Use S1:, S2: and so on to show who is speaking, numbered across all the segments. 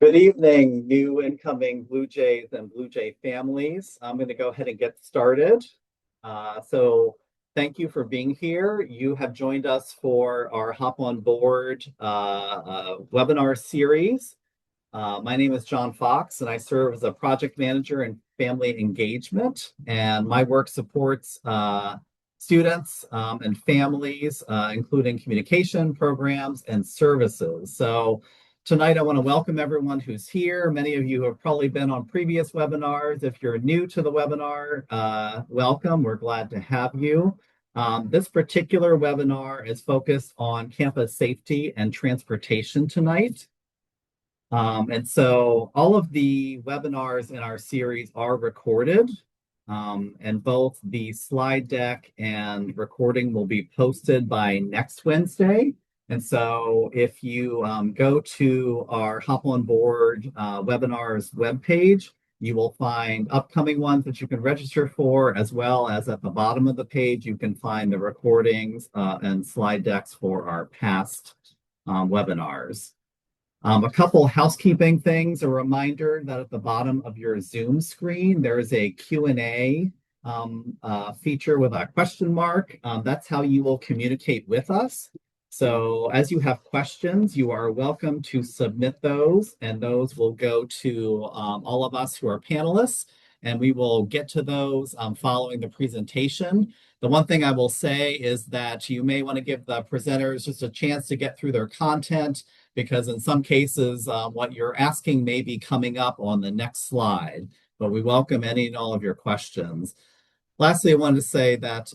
S1: Good evening, new incoming Blue Jays and Blue Jay families. I'm going to go ahead and get started. So thank you for being here. You have joined us for our Hop on Board webinar series. My name is John Fox, and I serve as a project manager in family engagement. And my work supports students and families, including communication programs and services. So tonight, I want to welcome everyone who's here. Many of you have probably been on previous webinars. If you're new to the webinar, welcome. We're glad to have you. This particular webinar is focused on campus safety and transportation tonight. And so all of the webinars in our series are recorded, and both the slide deck and recording will be posted by next Wednesday. And so if you go to our Hop on Board webinars webpage, you will find upcoming ones that you can register for, as well as at the bottom of the page, you can find the recordings and slide decks for our past webinars. A couple housekeeping things, a reminder that at the bottom of your Zoom screen, there is a Q&A feature with a question mark. That's how you will communicate with us. So as you have questions, you are welcome to submit those, and those will go to all of us who are panelists, and we will get to those following the presentation. The one thing I will say is that you may want to give the presenters just a chance to get through their content, because in some cases, what you're asking may be coming up on the next slide, but we welcome any and all of your questions. Lastly, I wanted to say that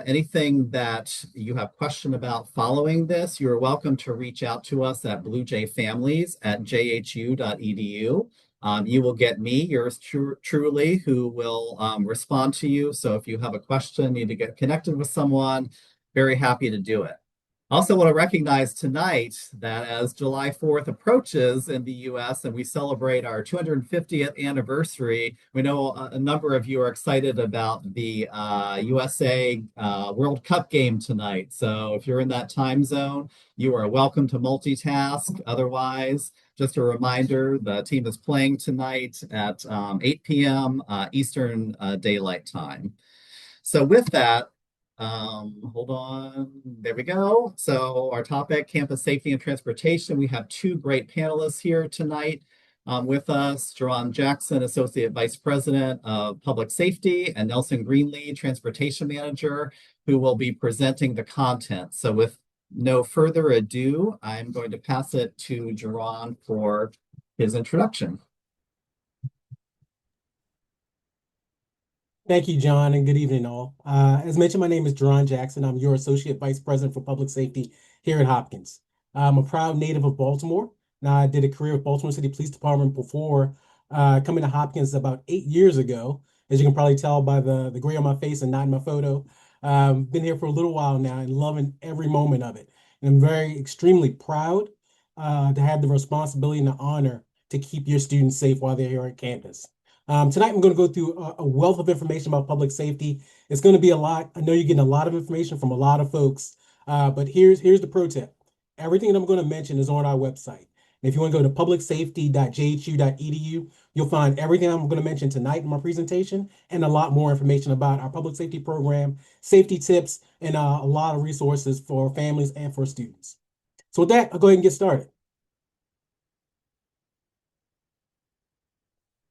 S1: anything that you have question about following this, you're welcome to reach out to us at bluejayfamilies@jhu.edu. You will get me, yours truly, who will respond to you. So if you have a question, need to get connected with someone, very happy to do it. Also want to recognize tonight that as July 4th approaches in the US and we celebrate our 250th anniversary, we know a number of you are excited about the USA World Cup game tonight. So if you're in that time zone, you are welcome to multitask. Otherwise, just a reminder, the team is playing tonight at 8 p.m. Eastern Daylight Time. So with that, hold on. There we go. So our topic, campus safety and transportation. We have two great panelists here tonight with us, Jerron Jackson, Associate Vice President of Public Safety, and Nelson Greenlee, Transportation Manager, who will be presenting the content. So with no further ado, I'm going to pass it to Jerron for his introduction.
S2: Thank you, John, and good evening, all. As mentioned, my name is Jerron Jackson. I'm your Associate Vice President for Public Safety here at Hopkins. I'm a proud native of Baltimore. Now, I did a career with Baltimore City Police Department before coming to Hopkins about 8 years ago. As you can probably tell by the gray on my face and not in my photo. Been here for a little while now and loving every moment of it. And I'm extremely proud to have the responsibility and the honor to keep your students safe while they're here at campus. Tonight, I'm going to go through a wealth of information about public safety. It's going to be a lot. I know you're getting a lot of information from a lot of folks, but here's the pro tip. Everything that I'm going to mention is on our website. And if you want to go to publicsafety.jhu.edu, you'll find everything I'm going to mention tonight in my presentation and a lot more information about our public safety program, safety tips, and a lot of resources for families and for students. So with that, I'll go ahead and get started.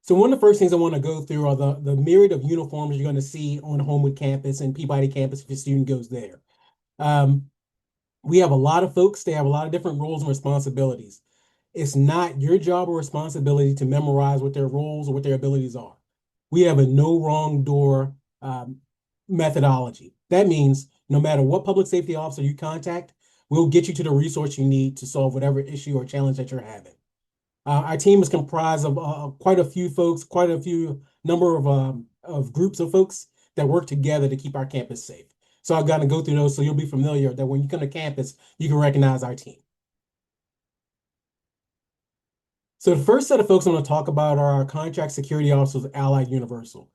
S2: So one of the first things I want to go through are the myriad of uniforms you're going to see on Homewood campus and Peabody campus if your student goes there. We have a lot of folks, they have a lot of different roles and responsibilities. It's not your job or responsibility to memorize what their roles or what their abilities are. We have a no wrong door methodology. That means no matter what public safety officer you contact, we'll get you to the resource you need to solve whatever issue or challenge that you're having. Our team is comprised of quite a few folks, quite a few number of groups of folks that work together to keep our campus safe. So I've got to go through those so you'll be familiar that when you come to campus, you can recognize our team. So the first set of folks I'm going to talk about are our contract security officers at Allied Universal.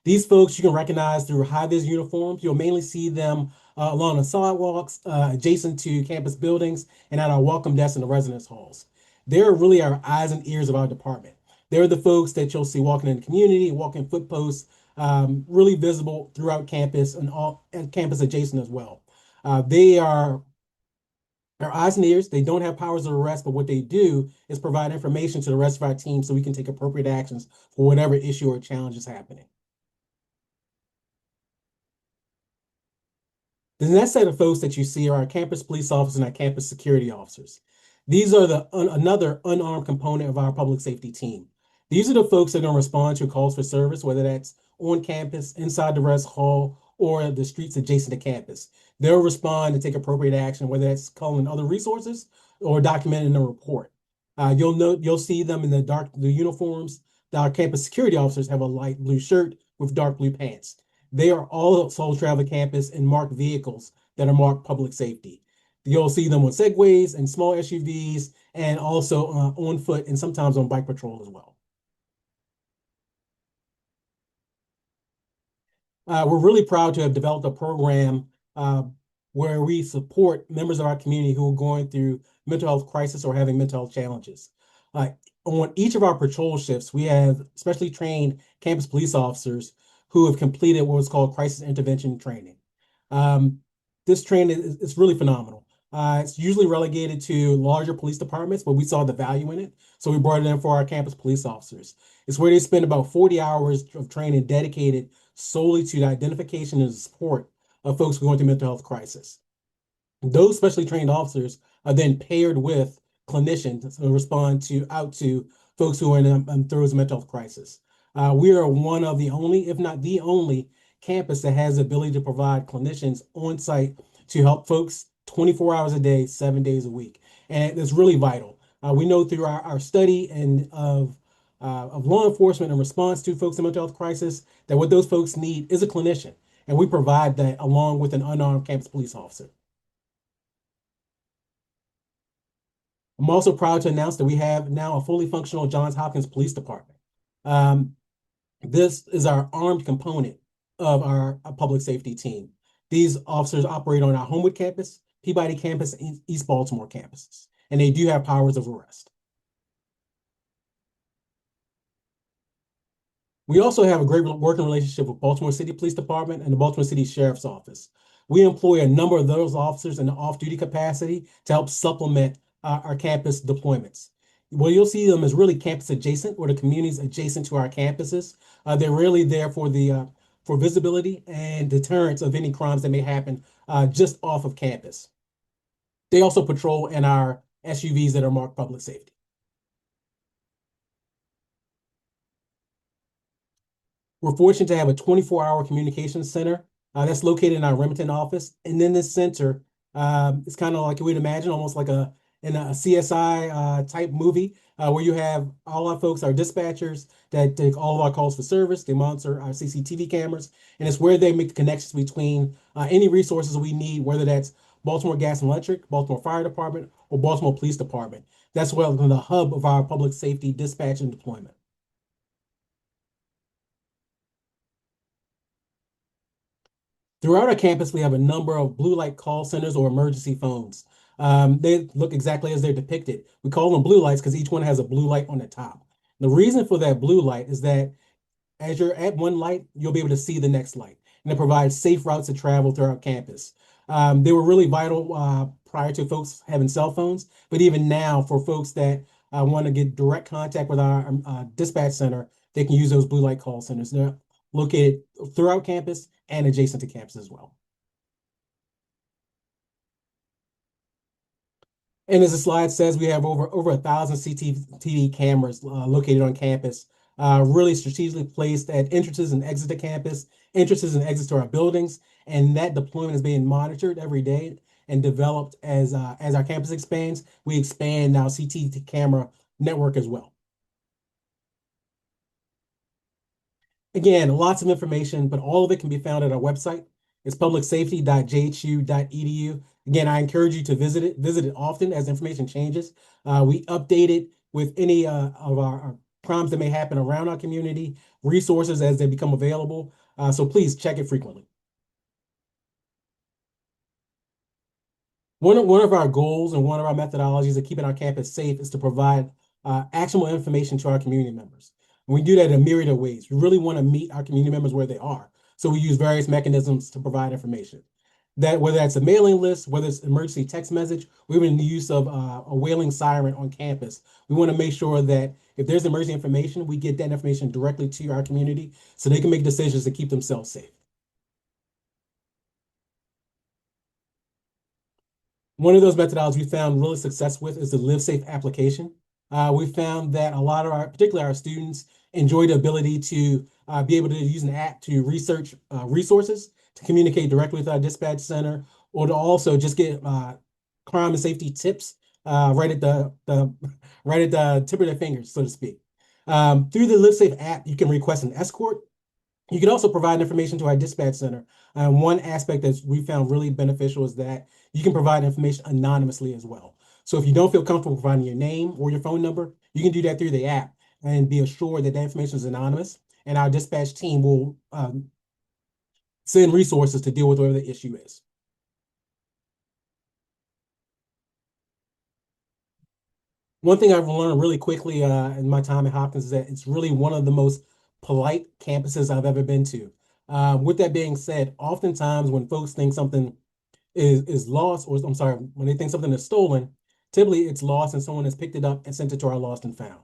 S2: These folks you can recognize through high-vis uniforms. You'll mainly see them along the sidewalks, adjacent to campus buildings, and at our welcome desk in the residence halls. They're really our eyes and ears of our department. They're the folks that you'll see walking in the community, walking foot posts, really visible throughout campus and campus adjacent as well. They are our eyes and ears. They don't have powers of arrest, but what they do is provide information to the rest of our team so we can take appropriate actions for whatever issue or challenge is happening. The next set of folks that you see are our campus police officers and our campus security officers. These are another unarmed component of our public safety team. These are the folks that are going to respond to calls for service, whether that's on campus, inside the rest hall, or the streets adjacent to campus. They'll respond and take appropriate action, whether that's calling other resources or documenting a report. You'll see them in the uniforms. Our campus security officers have a light blue shirt with dark blue pants. They are all sole travel campus in marked vehicles that are marked public safety. You'll see them on segways and small SUVs, and also on foot and sometimes on bike patrol as well. We're really proud to have developed a program where we support members of our community who are going through mental health crisis or having mental health challenges. On each of our patrol shifts, we have specially trained campus police officers who have completed what was called crisis intervention training. This training is really phenomenal. It's usually relegated to larger police departments, but we saw the value in it, so we brought it in for our campus police officers. It's where they spend about 40 hours of training dedicated solely to the identification and support of folks going through mental health crisis. Those specially trained officers are then paired with clinicians to respond to folks who are in throes of mental health crisis. We are one of the only, if not the only, campus that has the ability to provide clinicians on site to help folks 24 hours a day, 7 days a week. And it's really vital. We know through our study and of law enforcement and response to folks in mental health crisis that what those folks need is a clinician. And we provide that along with an unarmed campus police officer. I'm also proud to announce that we have now a fully functional Johns Hopkins Police Department. This is our armed component of our public safety team. These officers operate on our Homewood campus, Peabody campus, and East Baltimore campuses, and they do have powers of arrest. We also have a great working relationship with Baltimore City Police Department and the Baltimore City Sheriff's Office. We employ a number of those officers in an off-duty capacity to help supplement our campus deployments. Well, you'll see them as really campus adjacent or the communities adjacent to our campuses. They're really there for visibility and deterrence of any crimes that may happen just off of campus. They also patrol in our SUVs that are marked public safety. We're fortunate to have a 24-hour communications center that's located in our Remington office. And then this center is kind of like you would imagine, almost like in a CSI type movie where you have all our folks, our dispatchers that take all of our calls for service. They monitor our CCTV cameras, and it's where they make the connections between any resources we need, whether that's Baltimore Gas and Electric, Baltimore Fire Department, or Baltimore Police Department. That's well the hub of our public safety dispatch and deployment. Throughout our campus, we have a number of blue light call centers or emergency phones. They look exactly as they're depicted. We call them blue lights because each one has a blue light on the top. The reason for that blue light is that as you're at one light, you'll be able to see the next light, and it provides safe routes to travel throughout campus. They were really vital prior to folks having cell phones, but even now for folks that want to get direct contact with our dispatch center, they can use those blue light call centers. They're located throughout campus and adjacent to campus as well. And as the slide says, we have over 1,000 CCTV cameras located on campus, really strategically placed at entrances and exits to campus, entrances and exits to our buildings, and that deployment is being monitored every day and developed as our campus expands. We expand our CCTV camera network as well. Again, lots of information, but all of it can be found at our website. It's publicsafety.jhu.edu. Again, I encourage you to visit it often as information changes. We update it with any of our crimes that may happen around our community, resources as they become available. So please check it frequently. One of our goals and one of our methodologies of keeping our campus safe is to provide actionable information to our community members. And we do that in a myriad of ways. We really want to meet our community members where they are. So we use various mechanisms to provide information. That whether that's a mailing list, whether it's emergency text message, or even the use of a wailing siren on campus. We want to make sure that if there's emergency information, we get that information directly to our community so they can make decisions to keep themselves safe. One of those methodologies we found really success with is the Live Safe application. We found that a lot of our, particularly our students, enjoy the ability to be able to use an app to research resources, to communicate directly with our dispatch center, or to also just get crime and safety tips right at the right at the tip of their fingers, so to speak. Through the Live Safe app, you can request an escort. You can also provide information to our dispatch center. One aspect that we found really beneficial is that you can provide information anonymously as well. So if you don't feel comfortable providing your name or your phone number, you can do that through the app and be assured that that information is anonymous. And our dispatch team will send resources to deal with whatever the issue is. One thing I've learned really quickly in my time at Hopkins is that it's really one of the most polite campuses I've ever been to. With that being said, oftentimes when folks think something is lost, or I'm sorry, when they think something is stolen, typically it's lost and someone has picked it up and sent it to our lost and found.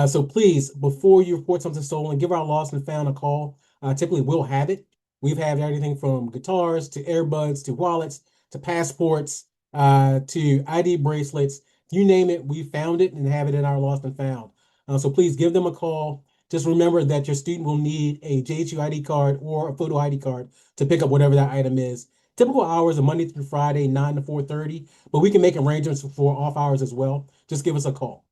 S2: So please, before you report something stolen, give our lost and found a call. Typically, we'll have it. We've had everything from guitars to earbuds to wallets to passports to ID bracelets. You name it, we found it and have it in our lost and found. So please give them a call. Just remember that your student will need a JHU ID card or a photo ID card to pick up whatever that item is. Typical hours are Monday through Friday, 9 to 4:30, but we can make arrangements for off hours as well. Just give us a call.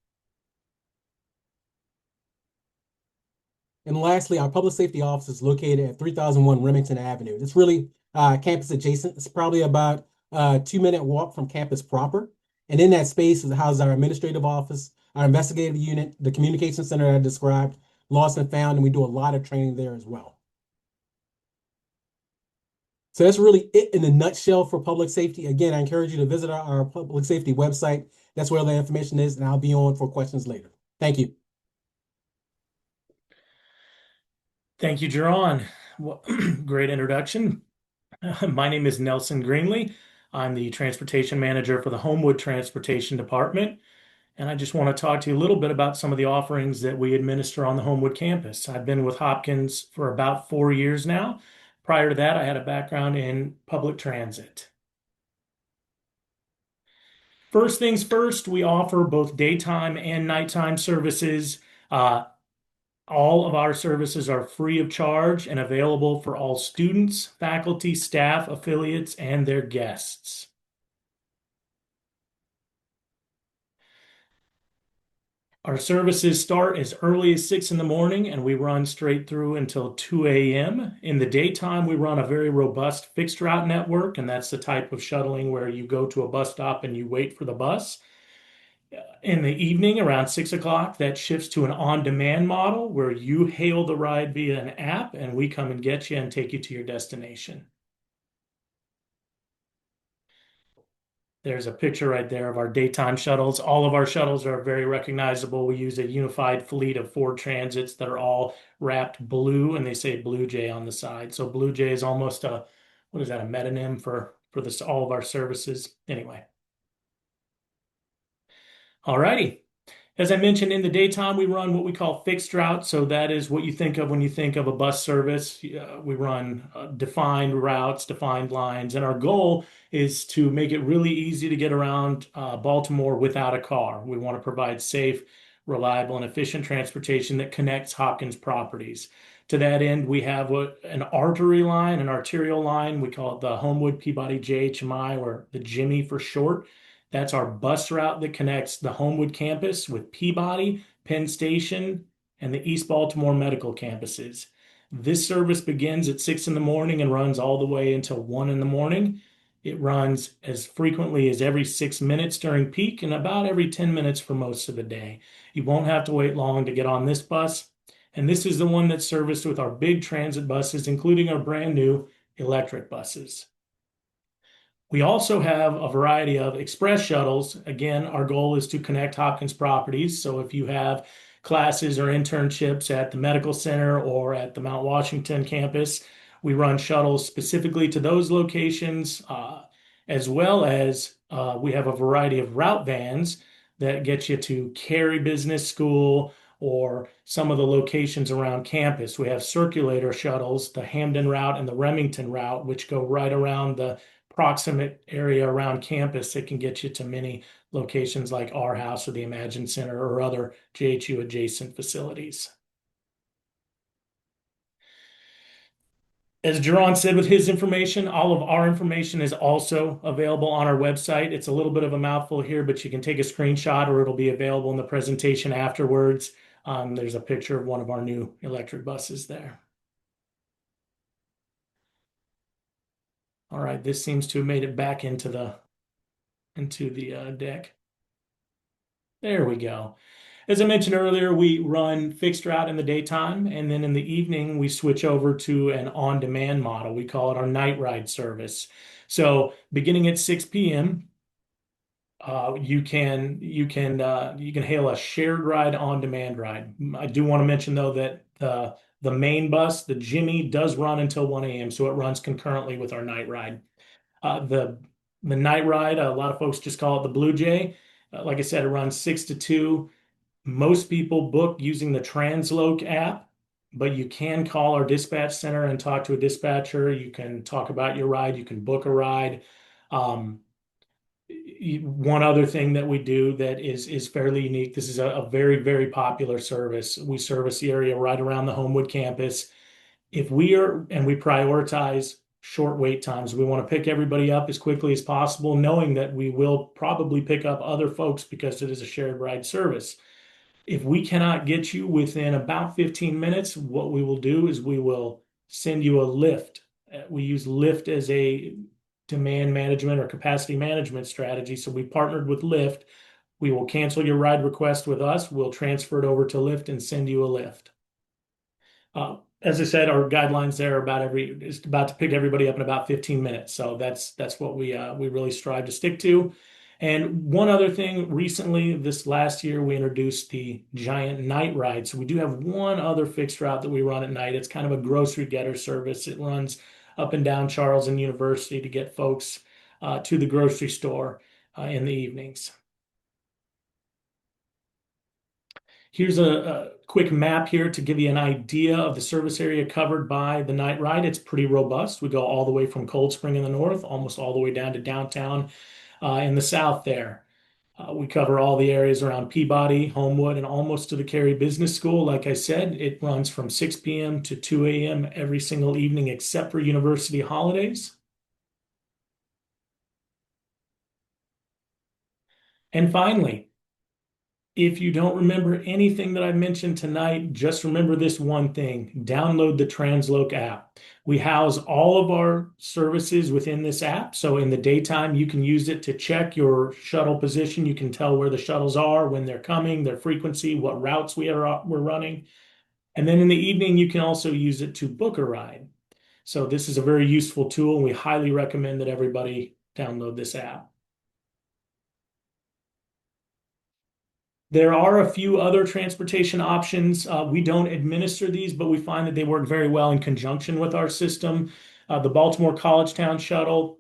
S2: And lastly, our public safety office is located at 3001 Remington Avenue. It's really campus adjacent. It's probably about a 2-minute walk from campus proper. And in that space is houses our administrative office, our investigative unit, the communication center that I described, lost and found, and we do a lot of training there as well. So that's really it in a nutshell for public safety. Again, I encourage you to visit our public safety website. That's where the information is, and I'll be on for questions later. Thank you.
S3: Thank you, Jerron. Well, great introduction. My name is Nelson Greenlee. I'm the transportation manager for the Homewood Transportation Department. And I just want to talk to you a little bit about some of the offerings that we administer on the Homewood campus. I've been with Hopkins for about 4 years now. Prior to that, I had a background in public transit. First things first, we offer both daytime and nighttime services. All of our services are free of charge and available for all students, faculty, staff, affiliates, and their guests. Our services start as early as 6 in the morning and we run straight through until 2 a.m. In the daytime, we run a very robust fixed route network, and that's the type of shuttling where you go to a bus stop and you wait for the bus. In the evening, around 6 o'clock, that shifts to an on-demand model where you hail the ride via an app and we come and get you and take you to your destination. There's a picture right there of our daytime shuttles. All of our shuttles are very recognizable. We use a unified fleet of 4 transits that are all wrapped blue, and they say Blue Jay on the side. So Blue Jay is almost a, what is that, a metonym for this, all of our services. Anyway. All righty. As I mentioned, in the daytime, we run what we call fixed route. So that is what you think of when you think of a bus service. We run defined routes, defined lines, and our goal is to make it really easy to get around Baltimore without a car. We want to provide safe, reliable, and efficient transportation that connects Hopkins properties. To that end, we have an artery line, an arterial line. We call it the Homewood Peabody JHMI, or the Jimmy for short. That's our bus route that connects the Homewood campus with Peabody, Penn Station, and the East Baltimore medical campuses. This service begins at 6 in the morning and runs all the way until 1 in the morning. It runs as frequently as every 6 minutes during peak and about every 10 minutes for most of the day. You won't have to wait long to get on this bus. And this is the one that's serviced with our big transit buses, including our brand new electric buses. We also have a variety of express shuttles. Again, our goal is to connect Hopkins properties. So if you have classes or internships at the medical center or at the Mount Washington campus, we run shuttles specifically to those locations, as well as we have a variety of route vans that get you to Cary Business School or some of the locations around campus. We have circulator shuttles, the Hamden route and the Remington route, which go right around the proximate area around campus. It can get you to many locations like our house or the Imagine Center or other JHU adjacent facilities. As Jerron said with his information, all of our information is also available on our website. It's a little bit of a mouthful here, but you can take a screenshot or it'll be available in the presentation afterwards. There's a picture of one of our new electric buses there. All right, this seems to have made it back into the deck. There we go. As I mentioned earlier, we run fixed route in the daytime, and then in the evening, we switch over to an on-demand model. We call it our night ride service. So beginning at 6 p.m., you can hail a shared ride on-demand ride. I do want to mention, though, that the main bus, the Jimmy, does run until 1 a.m., so it runs concurrently with our night ride. The night ride, a lot of folks just call it the Blue Jay. Like I said, it runs 6 to 2. Most people book using the Transloc app, but you can call our dispatch center and talk to a dispatcher. You can talk about your ride. You can book a ride. One other thing that we do that is fairly unique. This is a very, very popular service. We service the area right around the Homewood campus. We prioritize short wait times. We want to pick everybody up as quickly as possible, knowing that we will probably pick up other folks because it is a shared ride service. If we cannot get you within about 15 minutes, what we will do is we will send you a Lyft. We use Lyft as a demand management or capacity management strategy. So we partnered with Lyft. We will cancel your ride request with us. We'll transfer it over to Lyft and send you a Lyft. As I said, our guidelines there are is about to pick everybody up in about 15 minutes. So that's what we really strive to stick to. And one other thing, recently, this last year, we introduced the Giant Night Ride. So we do have one other fixed route that we run at night. It's kind of a grocery getter service. It runs up and down Charles and University to get folks to the grocery store in the evenings. Here's a quick map here to give you an idea of the service area covered by the night ride. It's pretty robust. We go all the way from Cold Spring in the north, almost all the way down to downtown in the south there. We cover all the areas around Peabody, Homewood, and almost to the Cary Business School. Like I said, it runs from 6 p.m. to 2 a.m. every single evening except for university holidays. And finally, if you don't remember anything that I mentioned tonight, just remember this one thing. Download the Transloc app. We house all of our services within this app. So in the daytime, you can use it to check your shuttle position. You can tell where the shuttles are, when they're coming, their frequency, what routes we're running. And then in the evening, you can also use it to book a ride. So this is a very useful tool, and we highly recommend that everybody download this app. There are a few other transportation options. We don't administer these, but we find that they work very well in conjunction with our system. The Baltimore College Town Shuttle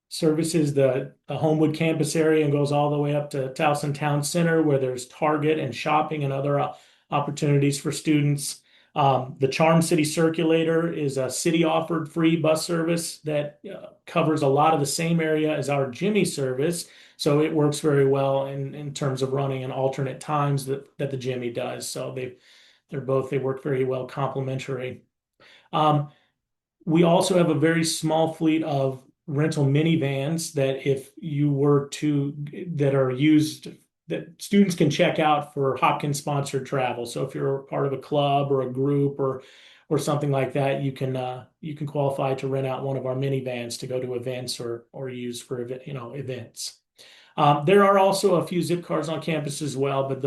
S3: services the Homewood campus area and goes all the way up to Towson Town Center, where there's Target and shopping and other opportunities for students. The Charm City Circulator is a city-offered free bus service that covers a lot of the same area as our Jimmy service. So it works very well in terms of running in alternate times that the Jimmy does. So they work very well complementary. We also have a very small fleet of rental minivans that students can check out for Hopkins sponsored travel. So if you're part of a club or a group or something like that, you can qualify to rent out one of our minivans to go to events or use for events. There are also a few zip cars on campus as well, but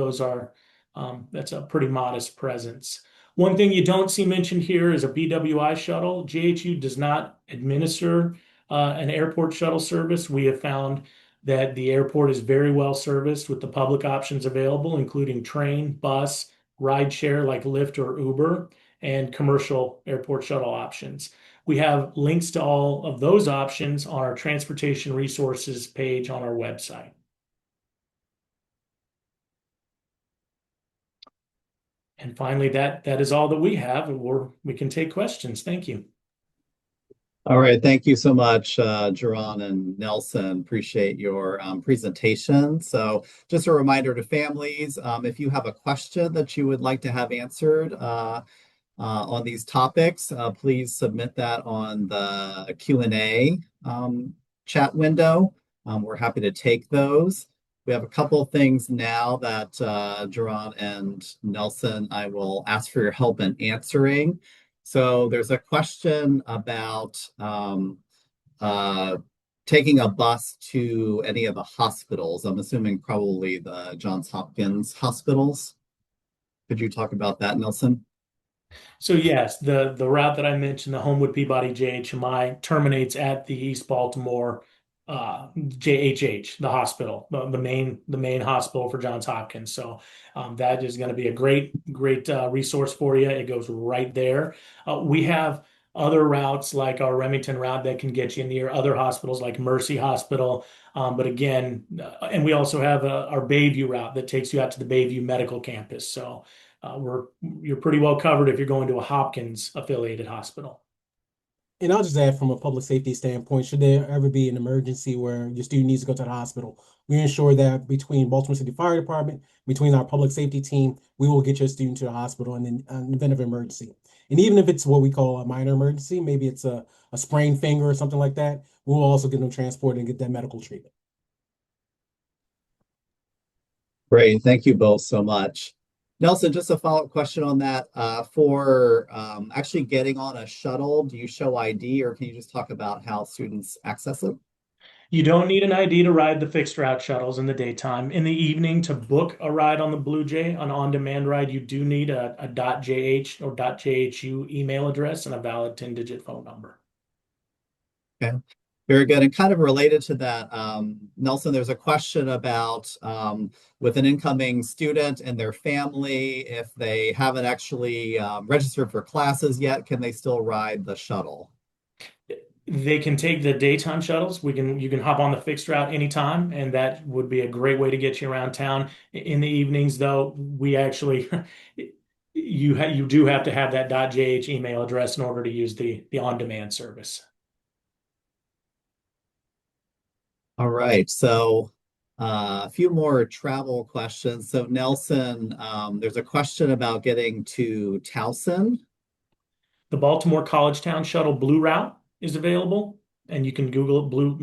S3: that's a pretty modest presence. One thing you don't see mentioned here is a BWI shuttle. JHU does not administer an airport shuttle service. We have found that the airport is very well serviced with the public options available, including train, bus, ride share like Lyft or Uber, and commercial airport shuttle options. We have links to all of those options on our transportation resources page on our website. And finally, that is all that we have, and we can take questions. Thank you.
S1: All right, thank you so much, Jerron and Nelson. Appreciate your presentation. So just a reminder to families, if you have a question that you would like to have answered on these topics, please submit that on the Q&A chat window. We're happy to take those. We have a couple of things now that Jerron and Nelson, I will ask for your help in answering. So there's a question about taking a bus to any of the hospitals. I'm assuming probably the Johns Hopkins hospitals. Could you talk about that, Nelson?
S3: So yes, the route that I mentioned, the Homewood Peabody JHMI, terminates at the East Baltimore JHH, the hospital, the main hospital for Johns Hopkins. So that is going to be a great resource for you. It goes right there. We have other routes like our Remington route that can get you near other hospitals like Mercy Hospital. But again, and we also have our Bayview route that takes you out to the Bayview Medical Campus. So you're pretty well covered if you're going to a Hopkins affiliated hospital.
S2: And I'll just add from a public safety standpoint, should there ever be an emergency where your student needs to go to the hospital, we ensure that between Baltimore City Fire Department, between our public safety team, we will get your student to the hospital in an event of emergency. And even if it's what we call a minor emergency, maybe it's a sprained finger or something like that, we'll also get them transported and get that medical treatment.
S1: Great, thank you both so much. Nelson, just a follow-up question on that. For actually getting on a shuttle, do you show ID or can you just talk about how students access it?
S3: You don't need an ID to ride the fixed route shuttles in the daytime. In the evening, to book a ride on the Blue Jay, an on-demand ride, you do need a .jh or .jhu email address and a valid 10-digit phone number.
S1: Okay. Very good. And kind of related to that, Nelson, there's a question about with an incoming student and their family, if they haven't actually registered for classes yet, can they still ride the shuttle?
S3: They can take the daytime shuttles. You can hop on the fixed route anytime, and that would be a great way to get you around town. In the evenings, though, we actually you do have to have that .jh email address in order to use the on-demand service.
S1: All right, so a few more travel questions. So Nelson, there's a question about getting to Towson.
S3: The Baltimore Collegetown Shuttle Blue Route is available, and you can Google Blue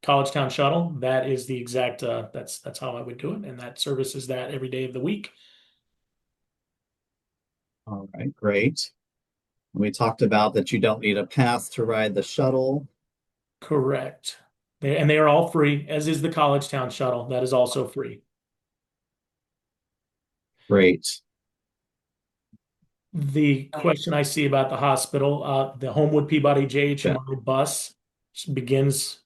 S3: Collegetown Shuttle. That is the exact that's how I would do it, and that services that every day of the week.
S1: All right, great. We talked about that you don't need a pass to ride the shuttle.
S3: Correct. And they are all free, as is the Collegetown Shuttle. That is also free.
S1: Great.
S3: The question I see about the hospital, the Homewood Peabody JHMI bus begins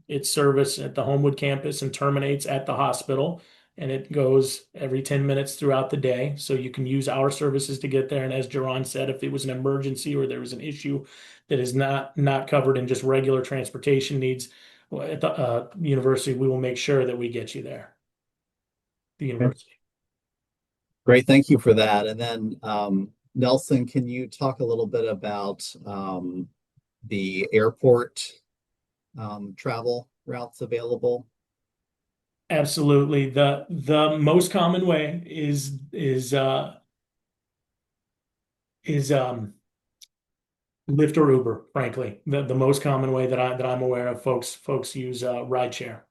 S3: its service at the Homewood campus and terminates at the hospital. And it goes every 10 minutes throughout the day. So you can use our services to get there. And as Jerron said, if it was an emergency or there was an issue that is not covered in just regular transportation needs, at the university, we will make sure that we get you there. The university.
S1: Great, thank you for that. And then Nelson, can you talk a little bit about the airport travel routes available?
S3: Absolutely. The most common way is Lyft or Uber, frankly. The most common way that I'm aware of folks use rideshare.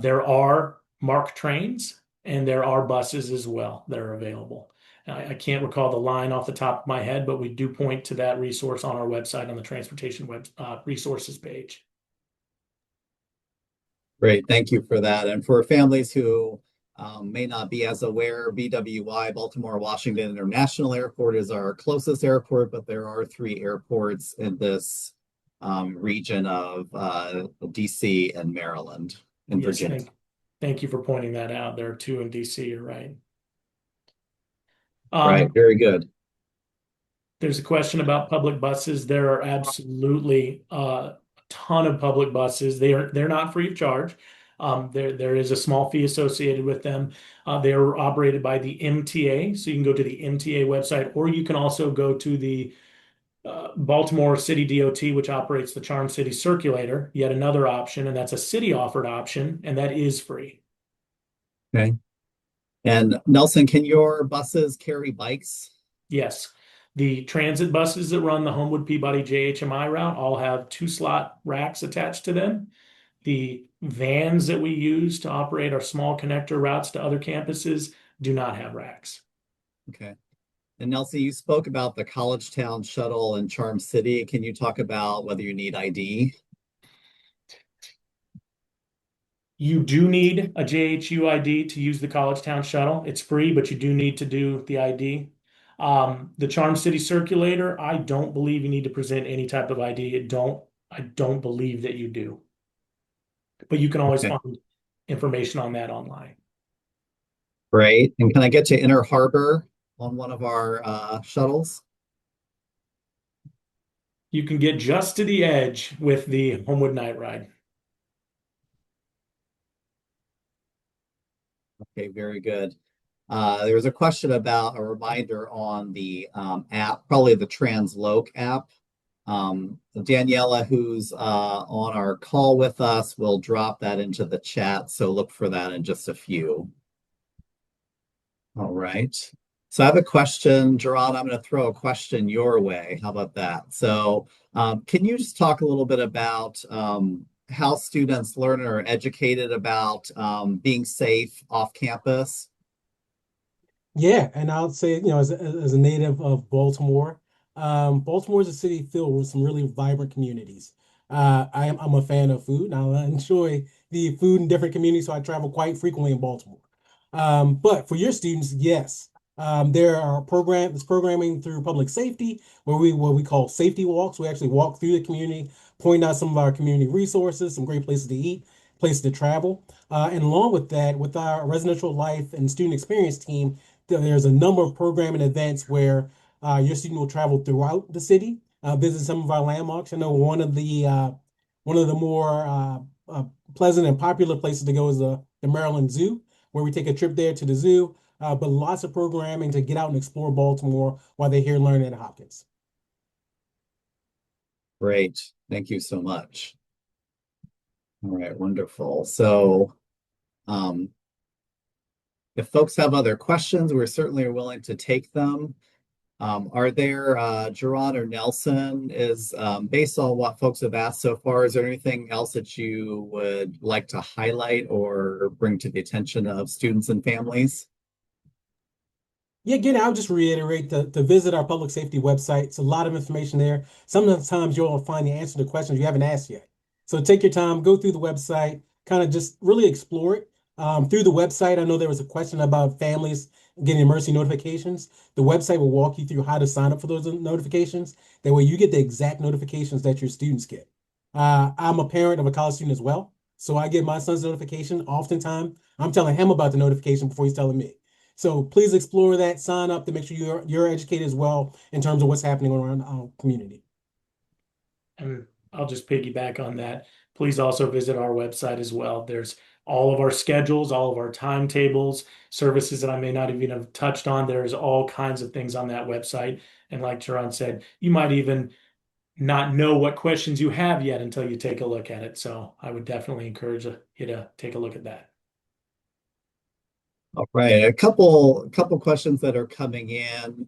S3: There are MARC trains and there are buses as well that are available. I can't recall the line off the top of my head, but we do point to that resource on our website on the transportation resources page.
S1: Great, thank you for that. And for families who may not be as aware, BWI, Baltimore Washington International Airport, is our closest airport, but there are 3 airports in this region of DC and Maryland and
S3: Yes,
S1: Virginia.
S3: thank you for pointing that out. There are two in DC, you're right.
S1: Right, very good.
S3: There's a question about public buses. There are absolutely a ton of public buses. They're not free of charge. There is a small fee associated with them. They are operated by the MTA, so you can go to the MTA website, or you can also go to the Baltimore City DOT, which operates the Charm City Circulator. Yet another option, and that's a city offered option, and that is free.
S1: Okay. And Nelson, can your buses carry bikes?
S3: Yes. The transit buses that run the Homewood Peabody JHMI route all have 2-slot racks attached to them. The vans that we use to operate our small connector routes to other campuses do not have racks.
S1: Okay. And Nelson, you spoke about the College Town shuttle in Charm City. Can you talk about whether you need ID?
S3: You do need a JHU ID to use the College Town shuttle. It's free, but you do need to do the ID. The Charm City Circulator, I don't believe you need to present any type of ID. I don't believe that you do. But you can always
S1: Okay.
S3: find information on that online.
S1: Great. And can I get to Inner Harbor on one of our shuttles?
S3: You can get just to the edge with the Homewood Night Ride.
S1: Okay, very good. There was a question about a reminder on the app, probably the Transloc app. Daniela, who's on our call with us, will drop that into the chat, so look for that in just a few. All right. So I have a question, Gerard. I'm going to throw a question your way. How about that? So can you just talk a little bit about how students learn or are educated about being safe off campus?
S2: Yeah, and I would say, as a native of Baltimore, Baltimore is a city filled with some really vibrant communities. I'm a fan of food, and I enjoy the food in different communities, so I travel quite frequently in Baltimore. But for your students, yes, there are programming through public safety, where what we call safety walks. We actually walk through the community, point out some of our community resources, some great places to eat, places to travel. And along with that, with our residential life and student experience team, there's a number of programming events where your student will travel throughout the city, visit some of our landmarks. I know one of the more pleasant and popular places to go is the Maryland Zoo, where we take a trip there to the zoo. But lots of programming to get out and explore Baltimore while they're here learning at Hopkins.
S1: Great. Thank you so much. All right, wonderful. So if folks have other questions, we're certainly willing to take them. Are there, Gerard or Nelson, based on what folks have asked so far, is there anything else that you would like to highlight or bring to the attention of students and families?
S2: Yeah, again, I'll just reiterate to visit our public safety website. It's a lot of information there. Sometimes you'll find the answer to questions you haven't asked yet. So take your time, go through the website, kind of just really explore it. Through the website, I know there was a question about families getting emergency notifications. The website will walk you through how to sign up for those notifications. That way you get the exact notifications that your students get. I'm a parent of a college student as well. So I get my son's notification. Oftentimes, I'm telling him about the notification before he's telling me. So please explore that, sign up to make sure you're educated as well in terms of what's happening around our community.
S3: And I'll just piggyback on that. Please also visit our website as well. There's all of our schedules, all of our timetables, services that I may not even have touched on. There's all kinds of things on that website. And like Teron said, you might even not know what questions you have yet until you take a look at it. So I would definitely encourage you to take a look at that.
S1: All right, a couple questions that are coming in.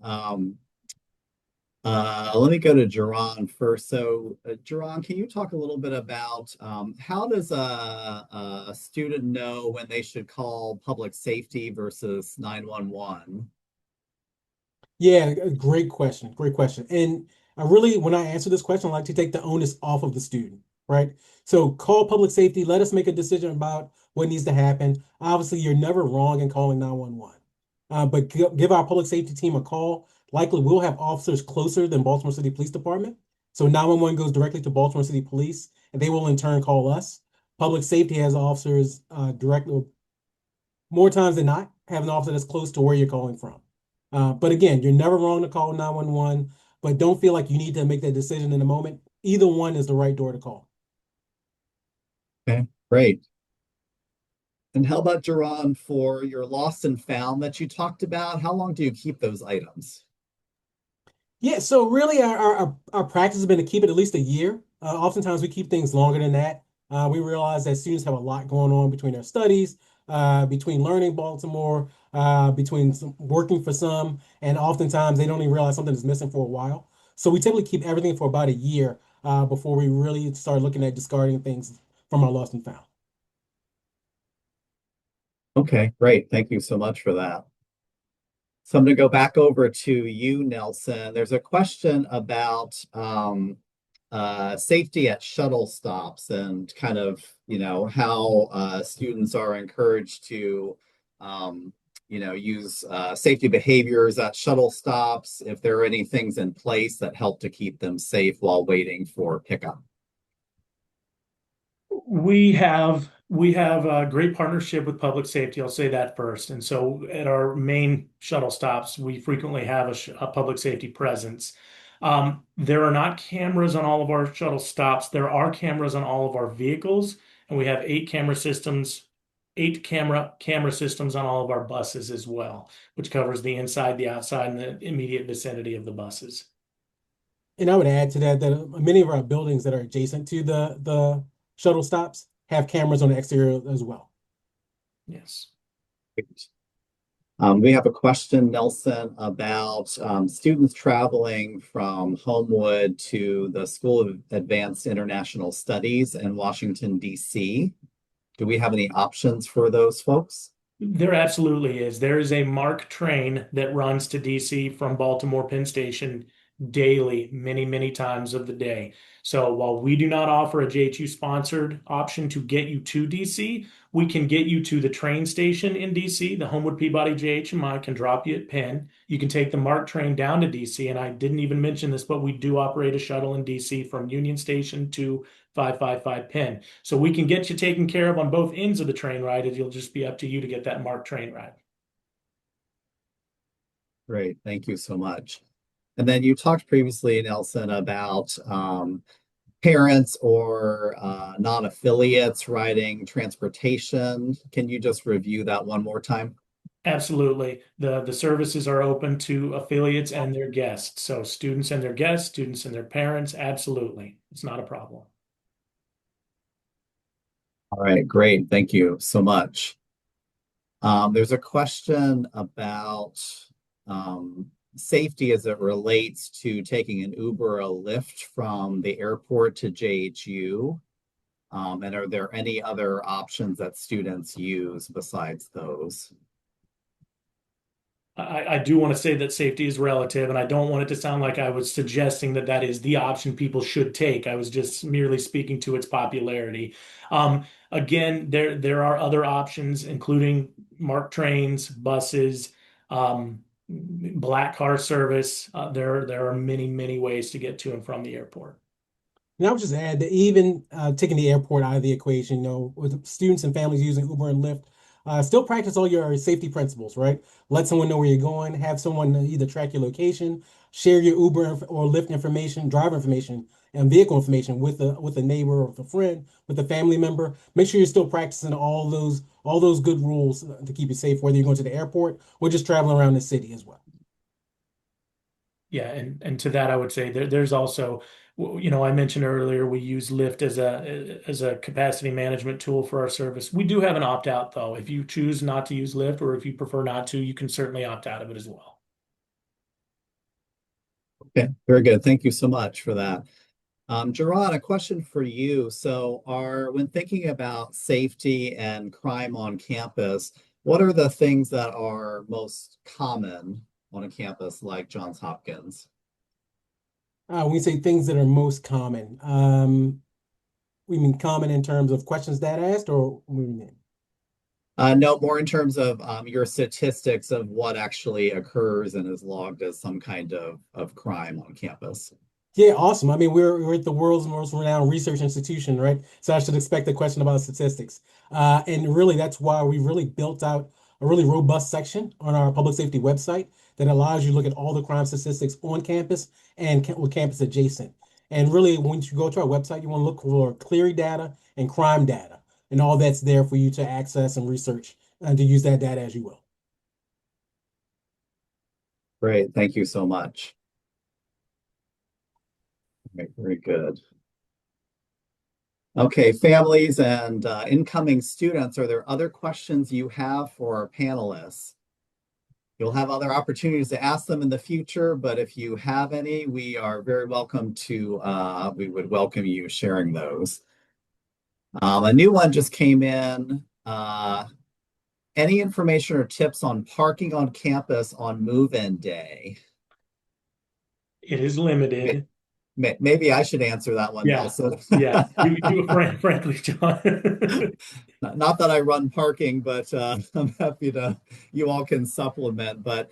S1: Let me go to Jerron first. So, Jerron, can you talk a little bit about how does a student know when they should call public safety versus 911?
S2: Yeah, great question. Great question. And I really, when I answer this question, I like to take the onus off of the student, right? So call public safety, let us make a decision about what needs to happen. Obviously, you're never wrong in calling 911. But give our public safety team a call. Likely we'll have officers closer than Baltimore City Police Department. So 911 goes directly to Baltimore City Police, and they will in turn call us. Public safety has officers directly, more times than not, have an officer that's close to where you're calling from. But again, you're never wrong to call 911, but don't feel like you need to make that decision in the moment. Either one is the right door to call.
S1: Okay, great. And how about Jerron, for your lost and found that you talked about? How long do you keep those items?
S2: Yeah, so really our practice has been to keep it at least a year. Oftentimes we keep things longer than that. We realize that students have a lot going on between their studies, between learning Baltimore, between working for some, and oftentimes they don't even realize something is missing for a while. So we typically keep everything for about a year before we really start looking at discarding things from our lost and found.
S1: Okay, great. Thank you so much for that. So I'm going to go back over to you, Nelson. There's a question about safety at shuttle stops and kind of, how students are encouraged to, use safety behaviors at shuttle stops, if there are any things in place that help to keep them safe while waiting for pickup.
S3: We have a great partnership with public safety. I'll say that first. And so at our main shuttle stops, we frequently have a public safety presence. There are not cameras on all of our shuttle stops. There are cameras on all of our vehicles, and we have eight camera systems on all of our buses as well, which covers the inside, the outside, and the immediate vicinity of the buses.
S2: And I would add to that that many of our buildings that are adjacent to the shuttle stops have cameras on the exterior as well.
S3: Yes.
S1: We have a question, Nelson, about students traveling from Homewood to the School of Advanced International Studies in Washington, D.C. Do we have any options for those folks?
S3: There absolutely is. There is a MARC train that runs to DC from Baltimore Penn Station daily, many, many times of the day. So while we do not offer a JHU sponsored option to get you to DC, we can get you to the train station in DC. The Homewood Peabody JHMI can drop you at Penn. You can take the MARC train down to DC. And I didn't even mention this, but we do operate a shuttle in DC from Union Station to 555 Penn. So we can get you taken care of on both ends of the train ride. It'll just be up to you to get that MARC train ride.
S1: Great, thank you so much. And then you talked previously, Nelson, about parents or non-affiliates riding transportation. Can you just review that one more time?
S3: Absolutely. The services are open to affiliates and their guests. So students and their guests, students and their parents, absolutely. It's not a problem.
S1: All right, great. Thank you so much. There's a question about safety as it relates to taking an Uber or a Lyft from the airport to JHU. And are there any other options that students use besides those?
S3: I do want to say that safety is relative, and I don't want it to sound like I was suggesting that that is the option people should take. I was just merely speaking to its popularity. Again, there are other options, including MARC trains, buses, black car service. There are many, many ways to get to and from the airport.
S2: And I would just add that even taking the airport out of the equation, with students and families using Uber and Lyft, still practice all your safety principles, right? Let someone know where you're going, have someone either track your location, share your Uber or Lyft information, driver information, and vehicle information with a neighbor or with a friend, with a family member. Make sure you're still practicing all those good rules to keep you safe, whether you're going to the airport or just traveling around the city as well.
S3: Yeah, and to that I would say there's also, I mentioned earlier we use Lyft as a capacity management tool for our service. We do have an opt out though. If you choose not to use Lyft or if you prefer not to, you can certainly opt out of it as well.
S1: Okay, very good. Thank you so much for that. Jerron, a question for you. So when thinking about safety and crime on campus, what are the things that are most common on a campus like Johns Hopkins?
S2: When we say things that are most common, we mean common in terms of questions that asked, or what do we mean?
S1: No, more in terms of your statistics of what actually occurs and is logged as some kind of crime on campus.
S2: Yeah, awesome. I mean, we're at the world's most renowned research institution, right? So I should expect a question about statistics. And really, that's why we really built out a really robust section on our public safety website that allows you to look at all the crime statistics on campus and with campus adjacent. And really, once you go to our website, you want to look for Clery data and crime data, and all that's there for you to access and research and to use that data as you will.
S1: Great. Thank you so much. Right, very good. Okay, families and incoming students, are there other questions you have for our panelists? You'll have other opportunities to ask them in the future, but if you have any, we are very welcome to, we would welcome you sharing those. A new one just came in. Any information or tips on parking on campus on move-in day?
S3: It is limited.
S1: Maybe I should answer that one,
S3: Yeah,
S1: Nelson.
S3: yeah. You frankly, John.
S1: Not that I run parking, but I'm happy to, you all can supplement. But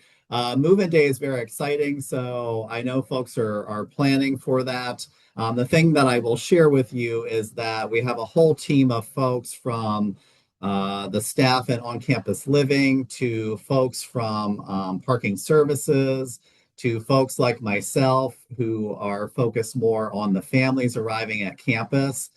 S1: move-in day is very exciting. So I know folks are planning for that. The thing that I will share with you is that we have a whole team of folks from the staff at on-campus living to folks from parking services to folks like myself who are focused more on the families arriving at campus,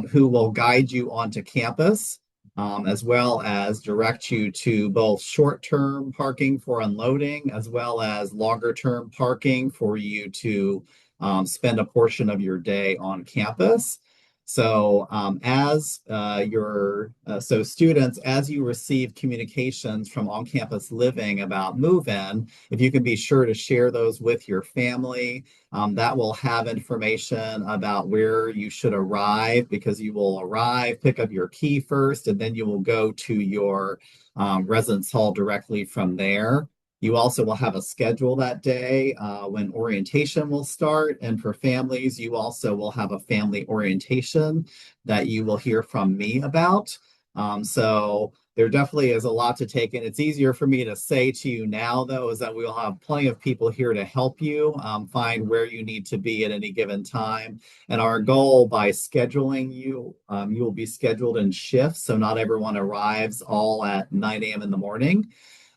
S1: who will guide you onto campus, as well as direct you to both short-term parking for unloading, as well as longer-term parking for you to spend a portion of your day on campus. So so students, as you receive communications from on-campus living about move-in, if you can be sure to share those with your family, that will have information about where you should arrive, because you will arrive, pick up your key first, and then you will go to your residence hall directly from there. You also will have a schedule that day when orientation will start. And for families, you also will have a family orientation that you will hear from me about. So there definitely is a lot to take in. It's easier for me to say to you now, though, is that we will have plenty of people here to help you find where you need to be at any given time. And our goal by scheduling you, you will be scheduled in shifts. So not everyone arrives all at 9 a.m. in the morning.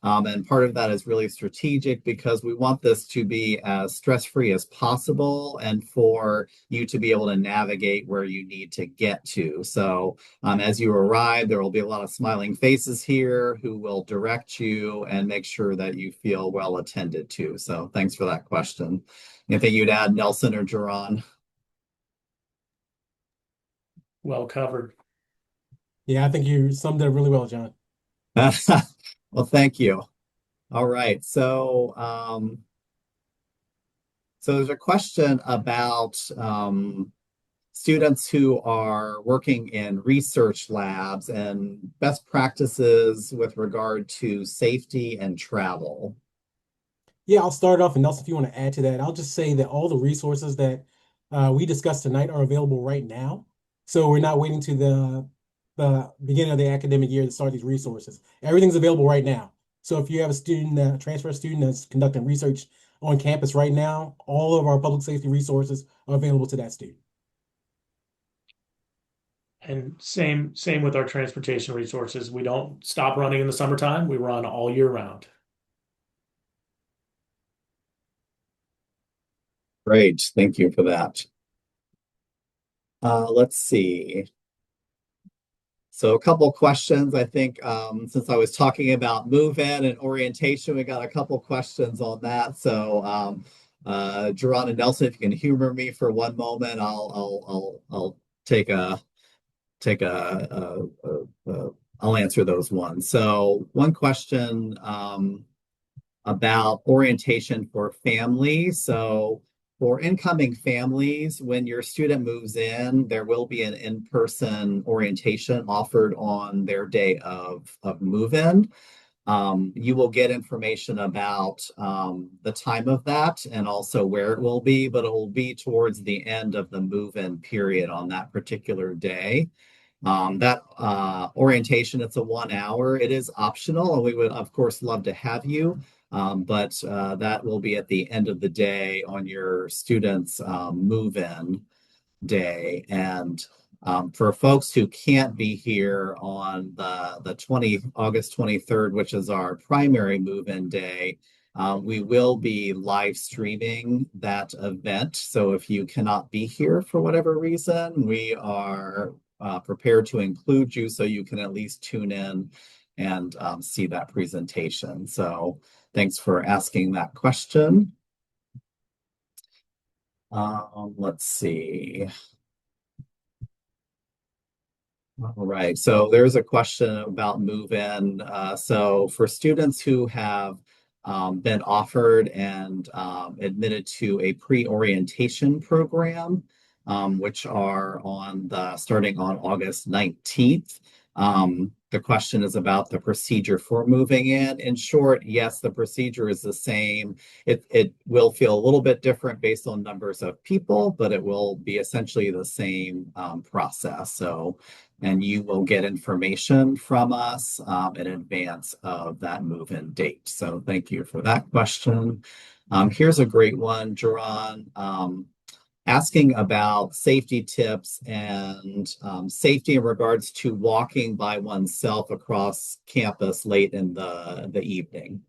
S1: And part of that is really strategic because we want this to be as stress-free as possible and for you to be able to navigate where you need to get to. So as you arrive, there will be a lot of smiling faces here who will direct you and make sure that you feel well attended to. So thanks for that question. Anything you'd add, Nelson or Jerron?
S3: Well covered.
S2: Yeah, I think you summed it up really well, John.
S1: Well, thank you. All right. So there's a question about students who are working in research labs and best practices with regard to safety and travel.
S2: Yeah, I'll start off, and Nelson, if you want to add to that, I'll just say that all the resources that we discussed tonight are available right now. So we're not waiting to the beginning of the academic year to start these resources. Everything's available right now. So if you have a student, a transfer student that's conducting research on campus right now, all of our public safety resources are available to that student.
S3: And same with our transportation resources. We don't stop running in the summertime. We run all year round.
S1: Great. Thank you for that. Let's see. So a couple questions, I think, since I was talking about move-in and orientation, we got a couple questions on that. So Jerron and Nelson, if you can humor me for one moment, I'll I'll answer those ones. So one question about orientation for families. So for incoming families, when your student moves in, there will be an in-person orientation offered on their day of move-in. You will get information about the time of that and also where it will be, but it will be towards the end of the move-in period on that particular day. That orientation, it's a 1 hour. It is optional, and we would, of course, love to have you. But that will be at the end of the day on your students' move-in day. And for folks who can't be here on the August 23rd, which is our primary move-in day, we will be live streaming that event. So if you cannot be here for whatever reason, we are prepared to include you so you can at least tune in and see that presentation. So thanks for asking that question. Let's see. All right, so there's a question about move-in. So for students who have been offered and admitted to a pre-orientation program, which are starting on August 19th. The question is about the procedure for moving in. In short, yes, the procedure is the same. It will feel a little bit different based on numbers of people, but it will be essentially the same process. So, and you will get information from us in advance of that move-in date. So thank you for that question. Here's a great one, Jerron, asking about safety tips and safety in regards to walking by oneself across campus late in the evening.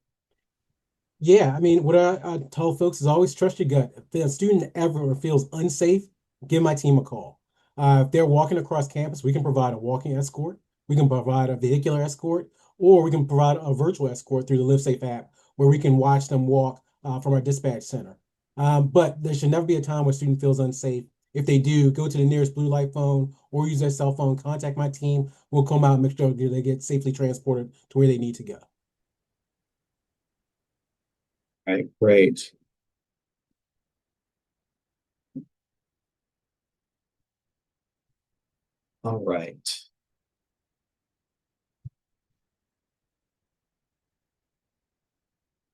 S2: Yeah, I mean, what I tell folks is always trust your gut. If a student ever feels unsafe, give my team a call. If they're walking across campus, we can provide a walking escort, we can provide a vehicular escort, or we can provide a virtual escort through the LiveSafe app where we can watch them walk from our dispatch center. But there should never be a time where a student feels unsafe. If they do, go to the nearest blue light phone or use their cell phone, contact my team. We'll come out and make sure they get safely transported to where they need to go.
S1: All right, great. All right.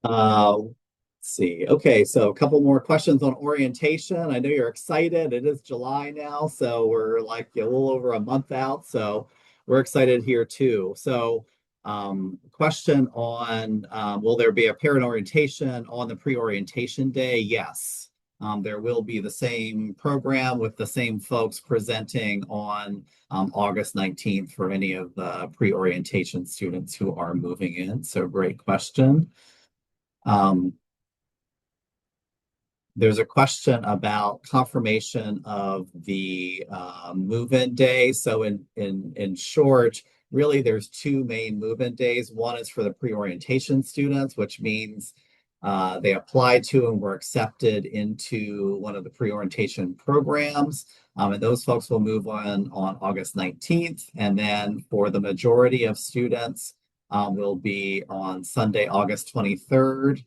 S1: Let's see. Okay, so a couple more questions on orientation. I know you're excited. It is July now, so we're like a little over a month out. So we're excited here too. So, question on will there be a parent orientation on the pre-orientation day? Yes. There will be the same program with the same folks presenting on August 19th for any of the pre-orientation students who are moving in. So great question. Um, there's a question about confirmation of the move-in day. So in short, really there's two main move-in days. One is for the pre-orientation students, which means they applied to and were accepted into one of the pre-orientation programs. And those folks will move on August 19th. And then for the majority of students, will be on Sunday, August 23rd.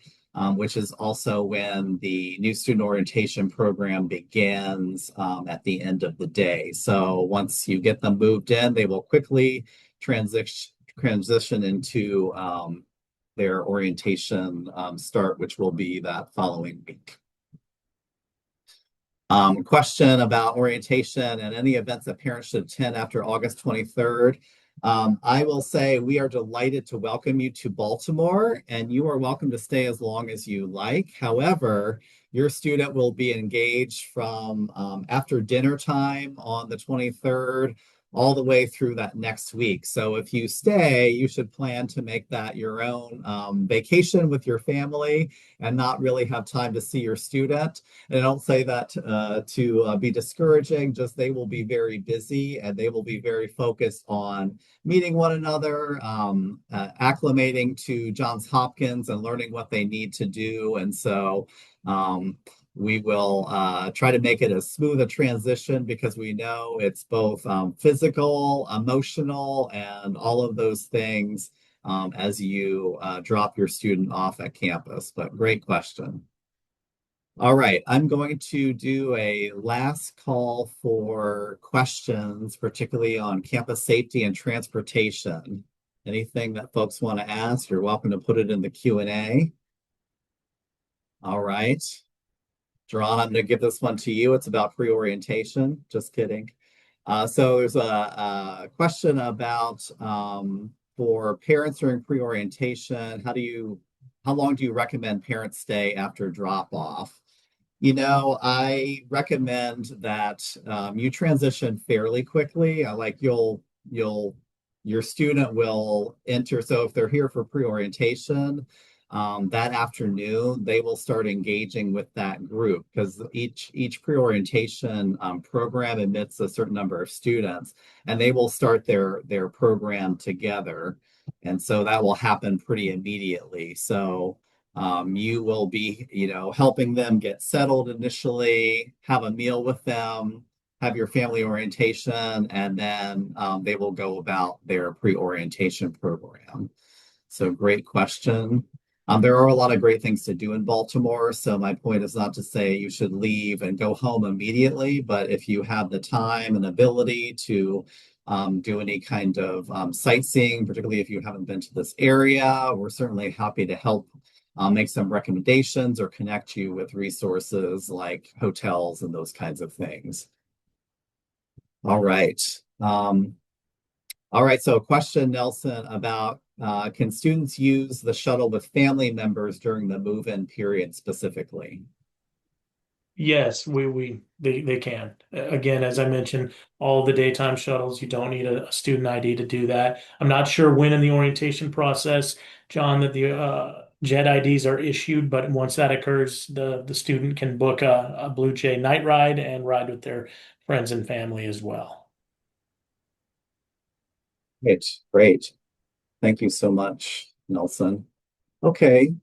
S1: Which is also when the new student orientation program begins at the end of the day. So once you get them moved in, they will quickly transition into their orientation start, which will be that following week. Question about orientation and any events that parents should attend after August 23rd. I will say we are delighted to welcome you to Baltimore, and you are welcome to stay as long as you like. However, your student will be engaged from after dinner time on the 23rd all the way through that next week. So if you stay, you should plan to make that your own vacation with your family and not really have time to see your student. And I don't say that to be discouraging, just they will be very busy and they will be very focused on meeting one another, acclimating to Johns Hopkins and learning what they need to do. And so we will try to make it as smooth a transition because we know it's both physical, emotional, and all of those things as you drop your student off at campus. But great question. All right, I'm going to do a last call for questions, particularly on campus safety and transportation. Anything that folks want to ask, you're welcome to put it in the Q&A. All right. Jerron, I'm going to give this one to you. It's about pre-orientation. Just kidding. So there's a question about for parents during pre-orientation, how long do you recommend parents stay after drop off? I recommend that you transition fairly quickly. Your student will enter. So if they're here for pre-orientation, that afternoon they will start engaging with that group because each pre-orientation program admits a certain number of students, and they will start their program together, and so that will happen pretty immediately. So you will be, helping them get settled initially, have a meal with them, have your family orientation, and then they will go about their pre-orientation program. So great question. There are a lot of great things to do in Baltimore. So my point is not to say you should leave and go home immediately, but if you have the time and ability to do any kind of sightseeing, particularly if you haven't been to this area, we're certainly happy to help make some recommendations or connect you with resources like hotels and those kinds of things. All right. All right. So a question, Nelson, about can students use the shuttle with family members during the move-in period specifically?
S3: Yes, they can. Again, as I mentioned, all the daytime shuttles, you don't need a student ID to do that. I'm not sure when in the orientation process, John, that the JET IDs are issued, but once that occurs, the student can book a Blue Jay night ride and ride with their friends and family as well.
S1: Great, great. Thank you so much, Nelson. Okay.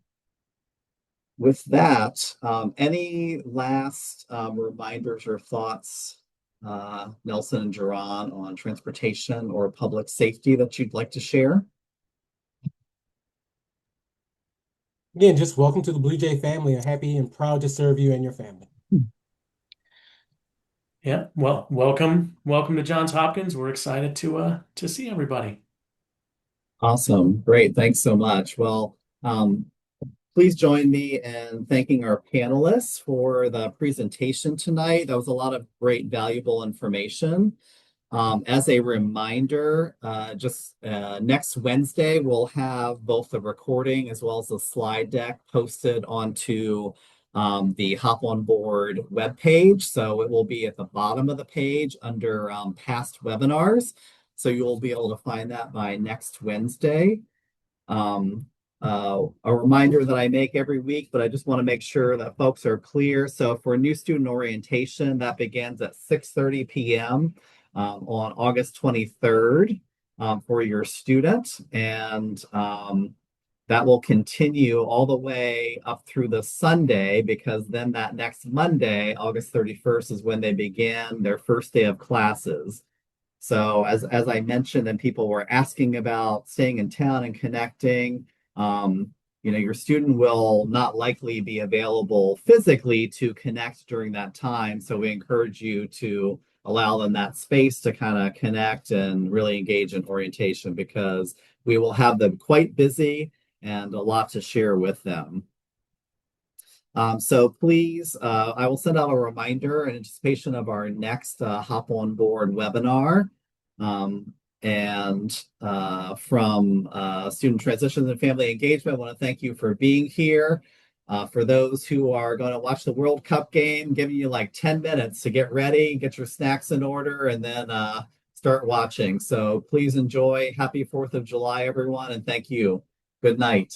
S1: With that, any last reminders or thoughts, Nelson and Jerron, on transportation or public safety that you'd like to share?
S2: Again, just welcome to the Blue Jay family. I'm happy and proud to serve you and your family.
S3: Yeah, well, welcome to Johns Hopkins. We're excited to see everybody.
S1: Awesome. Great. Thanks so much. Well, please join me in thanking our panelists for the presentation tonight. That was a lot of great, valuable information. As a reminder, just next Wednesday, we'll have both the recording as well as the slide deck posted onto the Hop on Board webpage. So it will be at the bottom of the page under past webinars. So you'll be able to find that by next Wednesday. A reminder that I make every week, but I just want to make sure that folks are clear. So for new student orientation, that begins at 6:30 p.m. On August 23rd for your student. And that will continue all the way up through the Sunday, because then that next Monday, August 31st, is when they begin their first day of classes. So as I mentioned, and people were asking about staying in town and connecting, your student will not likely be available physically to connect during that time. So we encourage you to allow them that space to kind of connect and really engage in orientation, because we will have them quite busy and a lot to share with them. So please, I will send out a reminder in anticipation of our next Hop on Board webinar. And from Student Transitions and Family Engagement, I want to thank you for being here. For those who are going to watch the World Cup game, giving you like 10 minutes to get ready, get your snacks in order, and then start watching. So please enjoy. Happy 4th of July, everyone, and thank you. Good night.